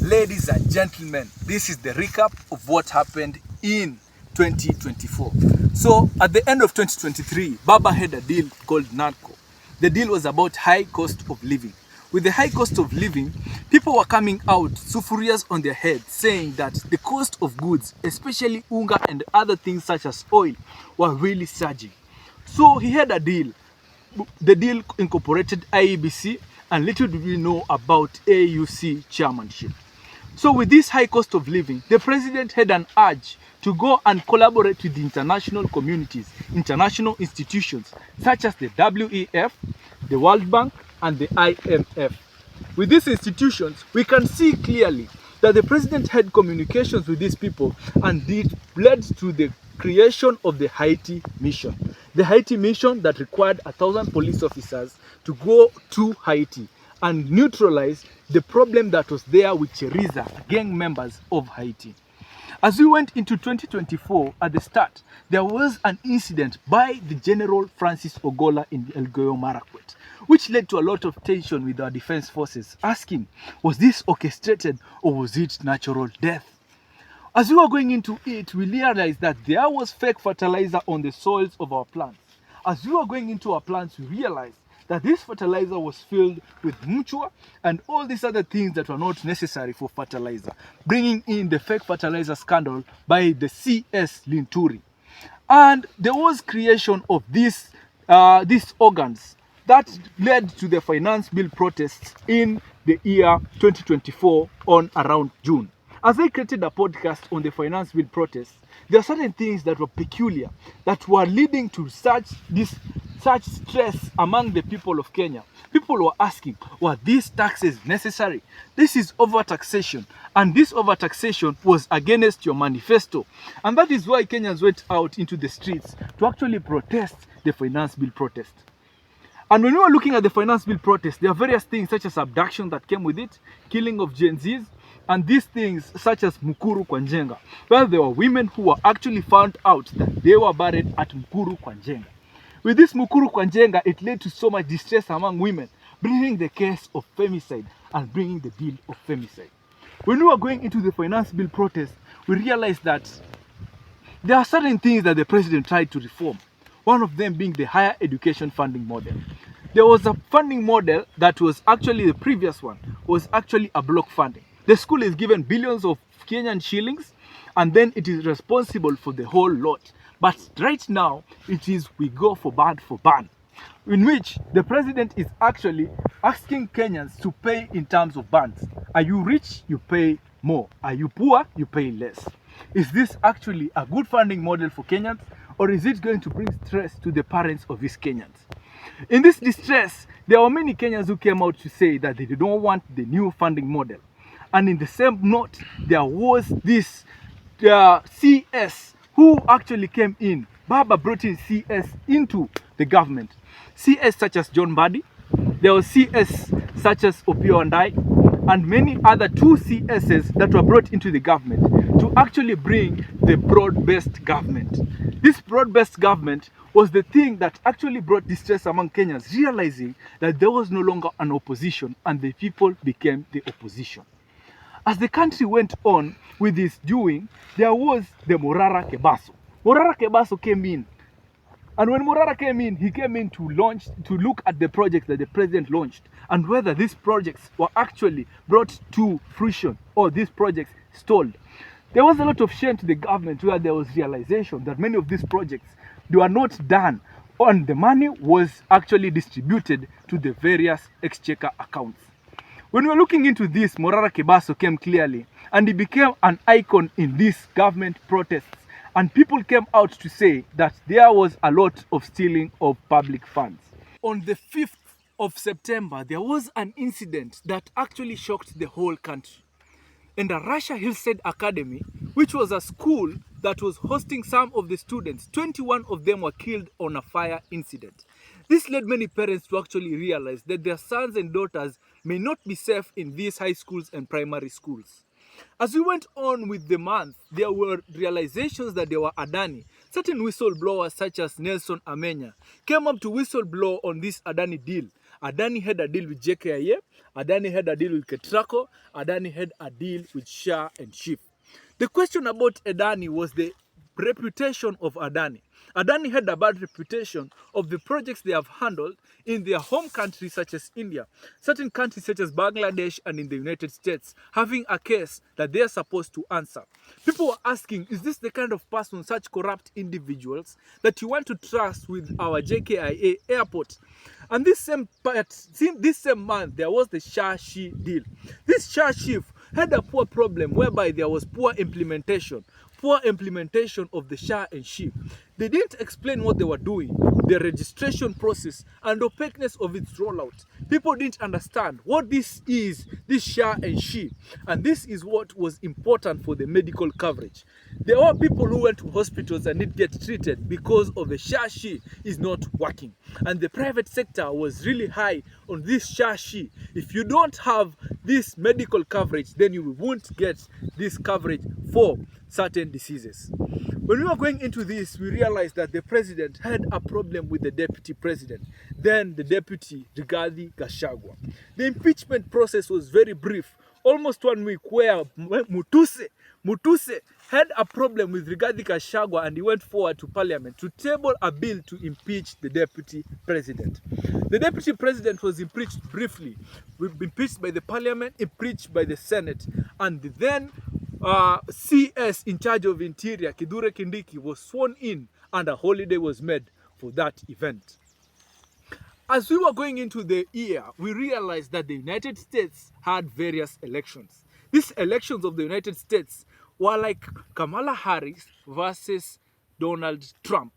Ladies and gentlemen, this is the recap of what happened in 2024. So at the end of 2023, Baba had a deal called NADCO. The deal was about high cost of living. With the high cost of living, people were coming out sufurias on their heads saying that the cost of goods, especially unga and other things such as oil, were really surging. So he had a deal. The deal incorporated IEBC, and little did we know about AUC chairmanship. So with this high cost of living, the president had an urge to go and collaborate with the international communities, international institutions such as the WEF, the World Bank, and the IMF. With these institutions, we can see clearly that the president had communications with these people, and it led to the creation of the Haiti mission. The Haiti mission that required 1,000 police officers to go to Haiti and neutralize the problem that was there with Cheriza, gang members of Haiti. As we went into 2024, at the start, there was an incident by the General Francis Ogola in Elgeyo Marakwet, which led to a lot of tension with our defense forces, asking, was this orchestrated or was it natural death? As we were going into it, we realized that there was fake fertilizer on the soils of our plants. As we were going into our plants, we realized that this fertilizer was filled with mutua and all these other things that were not necessary for fertilizer, bringing in the fake fertilizer scandal by the CS Linturi. And there was creation of these organs that led to the finance bill protests in the year 2024 on around June. As I created a podcast on the finance bill protests, there are certain things that were peculiar that were leading to such stress among the people of Kenya. People were asking, were these taxes necessary? This is overtaxation, and this overtaxation was against your manifesto. And that is why Kenyans went out into the streets to actually protest the finance bill protest. And when we were looking at the finance bill protest, there are various things such as abduction that came with it, killing of Gen Zs, and these things such as Mukuru kwa Njenga, where there were women who were actually found out that they were buried at Mukuru kwa Njenga. With this Mukuru kwa Njenga, it led to so much distress among women, bringing the case of femicide and bringing the bill of femicide. When we were going into the finance bill protest, we realized that there are certain things that the president tried to reform. One of them being the higher education funding model. There was a funding model that was actually the previous one, was actually a block funding. The school is given billions of Kenyan shillings, and then it is responsible for the whole lot. But right now, it is we go for ban, in which the president is actually asking Kenyans to pay in terms of bands. Are you rich? You pay more. Are you poor? You pay less. Is this actually a good funding model for Kenyans, or is it going to bring stress to the parents of these Kenyans? In this distress, there were many Kenyans who came out to say that they don't want the new funding model. And in the same note, there was this CS who actually came in. Baba brought in CS into the government. CS such as John Mbadi, there was CS such as Opio Andai, and many other 2 CSs that were brought into the government to actually bring the broad-based government. This broad-based government was the thing that actually brought distress among Kenyans, realizing that there was no longer an opposition and the people became the opposition. As the country went on with this doing, there was the Morara Kebaso. Morara Kebaso came in. And when Morara came in, he came in to look at the projects that the president launched and whether these projects were actually brought to fruition or these projects stalled. There was a lot of shame to the government where there was realization that many of these projects, they were not done and the money was actually distributed to the various exchequer accounts. When we were looking into this, Morara Kebaso came clearly and he became an icon in these government protests. And people came out to say that there was a lot of stealing of public funds. On the 5th of September, there was an incident that actually shocked the whole country. In the Russia Hillside Academy, which was a school that was hosting some of the students, 21 of them were killed on a fire incident. This led many parents to actually realize that their sons and daughters may not be safe in these high schools and primary schools. As we went on with the month, there were realizations that there were Adani. Certain whistleblowers such as Nelson Amenya came up to whistleblow on this Adani deal. Adani had a deal with JKIA, Adani had a deal with Ketraco, Adani had a deal with Shah and Schiff. The question about Adani was the reputation of Adani. Adani had a bad reputation of the projects they have handled in their home countries such as India, certain countries such as Bangladesh and in the United States, having a case that they are supposed to answer. People were asking, is this the kind of person, such corrupt individuals, that you want to trust with our JKIA airport? And this same month, there was the Shah-Shi deal. This Shah-Shi had a poor problem whereby there was poor implementation of the Shah and Schiff. They didn't explain what they were doing, the registration process and opaqueness of its rollout. People didn't understand what this is, this Shah and Schiff, and this is what was important for the medical coverage. There were people who went to hospitals and didn't get treated because of the Shah-Shi is not working. And the private sector was really high on this Shah-Shi. If you don't have this medical coverage, then you won't get this coverage for certain diseases. When we were going into this, we realized that the president had a problem with the deputy president, then the deputy Rigathi Gachagua. The impeachment process was very brief, almost 1 week, where Mutuse had a problem with Rigathi Gachagua and he went forward to parliament to table a bill to impeach the deputy president. The deputy president was impeached briefly, impeached by the parliament, impeached by the Senate, and then CS in charge of Interior, Kithure Kindiki, was sworn in and a holiday was made for that event. As we were going into the year, we realized that the United States had various elections. These elections of the United States were like Kamala Harris versus Donald Trump.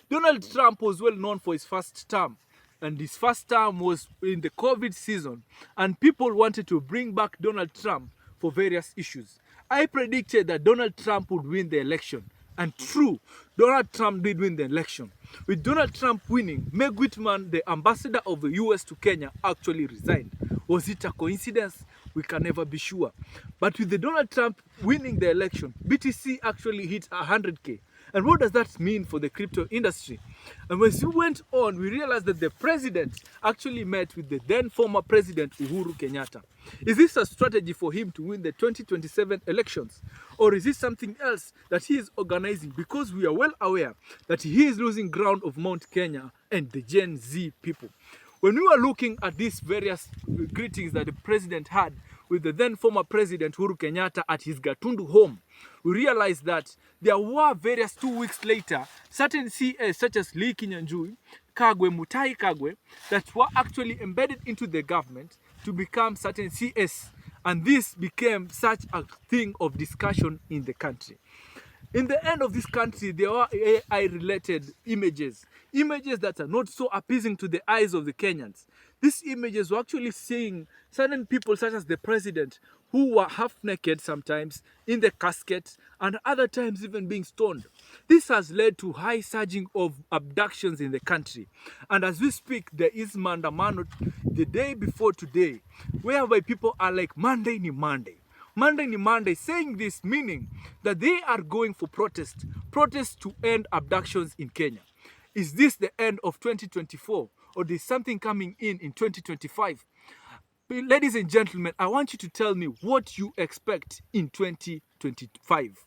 Donald Trump was well known for his first term, and his first term was in the COVID season, and people wanted to bring back Donald Trump for various issues. I predicted that Donald Trump would win the election. And true, Donald Trump did win the election. With Donald Trump winning, Meg Whitman, the ambassador of the US to Kenya, actually resigned. Was it a coincidence? We can never be sure. But with the Donald Trump winning the election, BTC actually hit 100K. And what does that mean for the crypto industry? And as we went on, we realized that the president actually met with the then former president Uhuru Kenyatta. Is this a strategy for him to win the 2027 elections? Or is this something else that he is organizing? Because we are well aware that he is losing ground of Mount Kenya and the Gen Z people. When we were looking at these various greetings that the president had with the then former president Uhuru Kenyatta at his Gatundu home, we realized that there were various 2 weeks later, certain CS such as Lee Kinyanjui, Kagwe, Mutai Kagwe, that were actually embedded into the government to become certain CS. And this became such a thing of discussion in the country. In the end of this country, there are AI-related images that are not so appeasing to the eyes of the Kenyans. These images were actually seeing certain people such as the president who were half naked sometimes in the casket and other times even being stoned. This has led to high surging of abductions in the country. And as we speak, there is Mandamano the day before today, whereby people are like, Monday ni Monday. Monday ni Monday, saying this meaning that they are going for protests to end abductions in Kenya. Is this the end of 2024 or there's something coming in 2025? Ladies and gentlemen, I want you to tell me what you expect in 2025.